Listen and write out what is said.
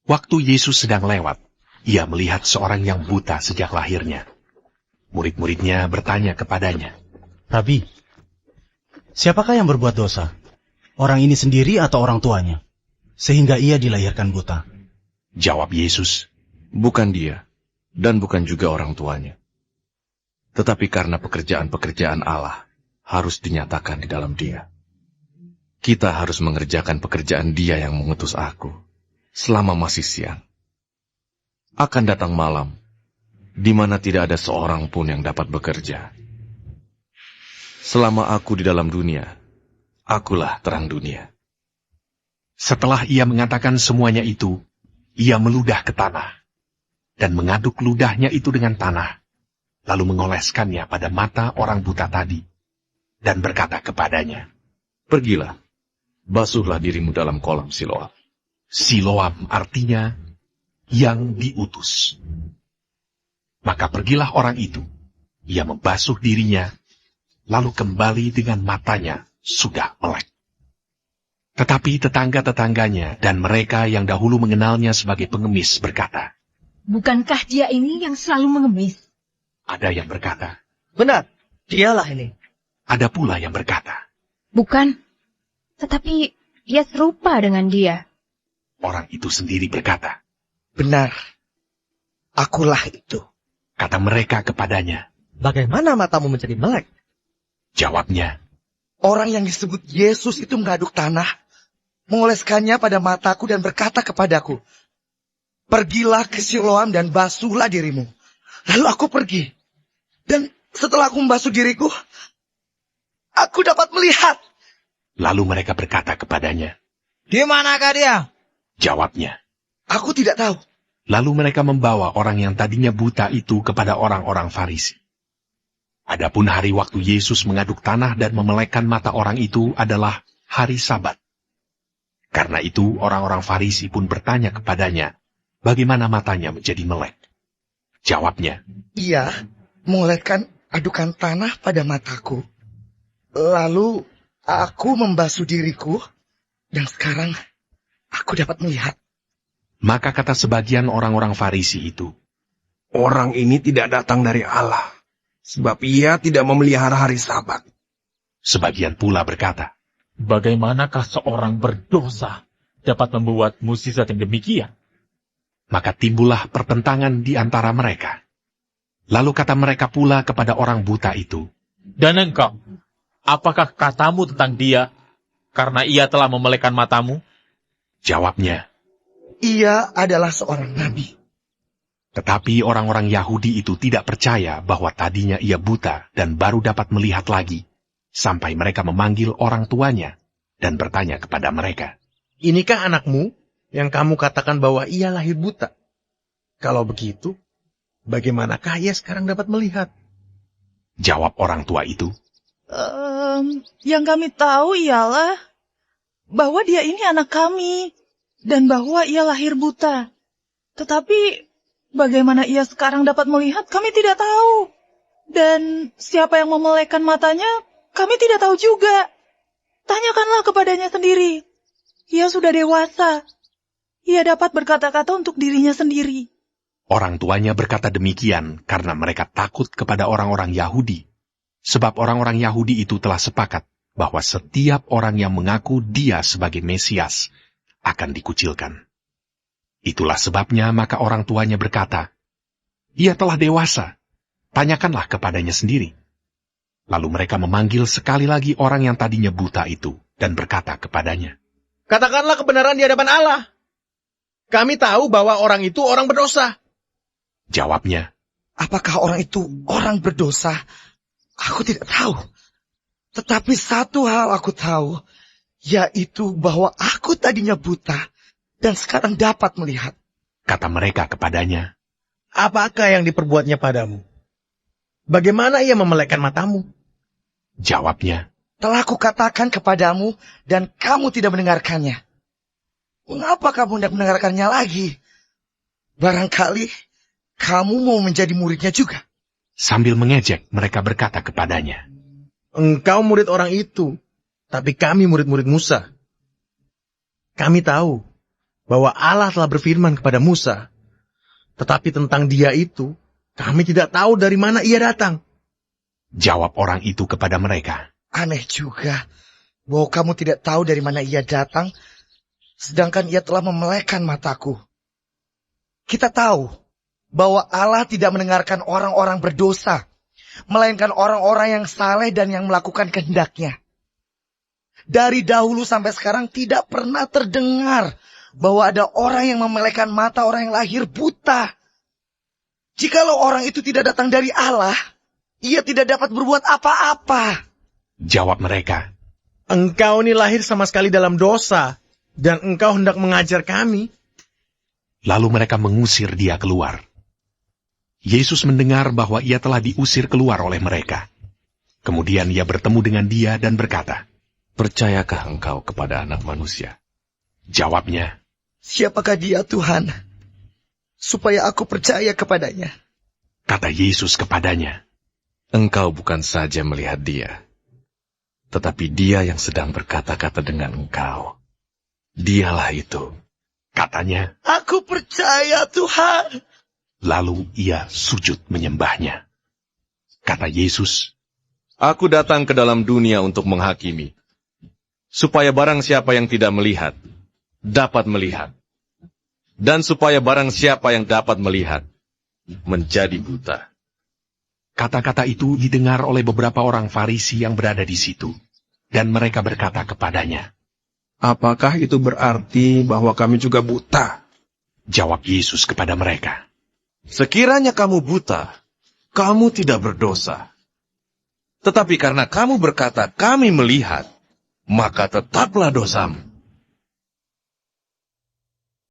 Waktu Yesus sedang lewat, ia melihat seorang yang buta sejak lahirnya. Murid-muridnya bertanya kepadanya, Rabi, siapakah yang berbuat dosa? Orang ini sendiri atau orang tuanya? Sehingga ia dilahirkan buta. Jawab Yesus, Bukan dia, dan bukan juga orang tuanya. Tetapi karena pekerjaan-pekerjaan Allah harus dinyatakan di dalam dia. Kita harus mengerjakan pekerjaan Dia yang mengutus aku selama masih siang. Akan datang malam, di mana tidak ada seorang pun yang dapat bekerja. Selama aku di dalam dunia, akulah terang dunia. Setelah ia mengatakan semuanya itu, ia meludah ke tanah, dan mengaduk ludahnya itu dengan tanah, lalu mengoleskannya pada mata orang buta tadi, dan berkata kepadanya, Pergilah, basuhlah dirimu dalam kolam Siloam. Siloam artinya, yang diutus. Maka pergilah orang itu, ia membasuh dirinya, lalu kembali dengan matanya sudah melek. Tetapi tetangga-tetangganya dan mereka yang dahulu mengenalnya sebagai pengemis berkata, Bukankah dia ini yang selalu mengemis? ada yang berkata, Benar, dialah ini. ada pula yang berkata, Bukan, tetapi ia serupa dengan dia. orang itu sendiri berkata. Benar, akulah itu. Kata mereka kepadanya, Bagaimana matamu menjadi melek? jawabnya, Orang yang disebut Yesus itu mengaduk tanah, mengoleskannya pada mataku dan berkata kepadaku, Pergilah ke Siloam dan basuhlah dirimu. Lalu aku pergi. Dan setelah aku membasuh diriku, aku dapat melihat. lalu mereka berkata kepadanya, Di manakah dia? jawabnya. Aku tidak tahu. Lalu mereka membawa orang yang tadinya buta itu kepada orang-orang Farisi. Adapun hari waktu Yesus mengaduk tanah dan memelekkan mata orang itu adalah hari Sabat. Karena itu orang-orang Farisi pun bertanya kepadanya, bagaimana matanya menjadi melek. Jawabnya, Ia mengoleskan adukan tanah pada mataku. Lalu aku membasuh diriku, dan sekarang aku dapat melihat. maka kata sebagian orang-orang Farisi itu, Orang ini tidak datang dari Allah, sebab ia tidak memelihara hari Sabat. sebagian pula berkata, Bagaimanakah seorang berdosa dapat membuat mukjizat yang demikian? maka timbullah pertentangan di antara mereka. Lalu kata mereka pula kepada orang buta itu, Dan engkau, apakah katamu tentang dia, karena ia telah memelekkan matamu? jawabnya, Ia adalah seorang nabi. tetapi orang-orang Yahudi itu tidak percaya bahwa tadinya ia buta dan baru dapat melihat lagi, sampai mereka memanggil orang tuanya dan bertanya kepada mereka. Inikah anakmu yang kamu katakan bahwa ia lahir buta? Kalau begitu, bagaimanakah ia sekarang dapat melihat? Jawab orang tua itu, Yang kami tahu ialah bahwa dia ini anak kami dan bahwa ia lahir buta. Tetapi bagaimana ia sekarang dapat melihat kami tidak tahu. Dan siapa yang memelekkan matanya kami tidak tahu juga. Tanyakanlah kepadanya sendiri. Ia sudah dewasa. Ia dapat berkata-kata untuk dirinya sendiri. Orang tuanya berkata demikian karena mereka takut kepada orang-orang Yahudi. Sebab orang-orang Yahudi itu telah sepakat bahwa setiap orang yang mengaku dia sebagai Mesias akan dikucilkan. Itulah sebabnya maka orang tuanya berkata, Ia telah dewasa, tanyakanlah kepadanya sendiri. Lalu mereka memanggil sekali lagi orang yang tadinya buta itu dan berkata kepadanya, Katakanlah kebenaran di hadapan Allah. Kami tahu bahwa orang itu orang berdosa. Jawabnya, Apakah orang itu orang berdosa? Aku tidak tahu. Tetapi satu hal aku tahu, yaitu bahwa aku tadinya buta dan sekarang dapat melihat. kata mereka kepadanya, Apakah yang diperbuatnya padamu? Bagaimana ia memelekkan matamu? Jawabnya, Telah kukatakan kepadamu dan kamu tidak mendengarkannya. Mengapa kamu tidak mendengarkannya lagi? Barangkali kamu mau menjadi muridnya juga. sambil mengejek mereka berkata kepadanya, Engkau murid orang itu, tapi kami murid-murid Musa. Kami tahu bahwa Allah telah berfirman kepada Musa. Tetapi tentang dia itu, kami tidak tahu dari mana ia datang. Jawab orang itu kepada mereka. Aneh juga bahwa kamu tidak tahu dari mana ia datang, sedangkan ia telah memelekkan mataku. Kita tahu bahwa Allah tidak mendengarkan orang-orang berdosa, melainkan orang-orang yang saleh dan yang melakukan kehendak-Nya. Dari dahulu sampai sekarang tidak pernah terdengar bahwa ada orang yang memelekkan mata orang yang lahir buta. Jikalau orang itu tidak datang dari Allah, ia tidak dapat berbuat apa-apa. Jawab mereka. Engkau ini lahir sama sekali dalam dosa, dan engkau hendak mengajar kami. Lalu mereka mengusir dia keluar. Yesus mendengar bahwa ia telah diusir keluar oleh mereka. Kemudian ia bertemu dengan dia dan berkata, Percayakah engkau kepada Anak Manusia? Jawabnya, Siapakah dia, Tuhan? Supaya aku percaya kepadanya. kata Yesus kepadanya, Engkau bukan saja melihat dia, tetapi dia yang sedang berkata-kata dengan engkau. Dialah itu. Katanya, Aku percaya, Tuhan. lalu ia sujud menyembahnya. Kata Yesus, Aku datang ke dalam dunia untuk menghakimi, supaya barang siapa yang tidak melihat, dapat melihat. Dan supaya barang siapa yang dapat melihat, menjadi buta. kata-kata itu didengar oleh beberapa orang Farisi yang berada di situ. Dan mereka berkata kepadanya. Apakah itu berarti bahwa kami juga buta? Jawab Yesus kepada mereka. Sekiranya kamu buta, kamu tidak berdosa. Tetapi karena kamu berkata, kami melihat, maka tetaplah dosamu.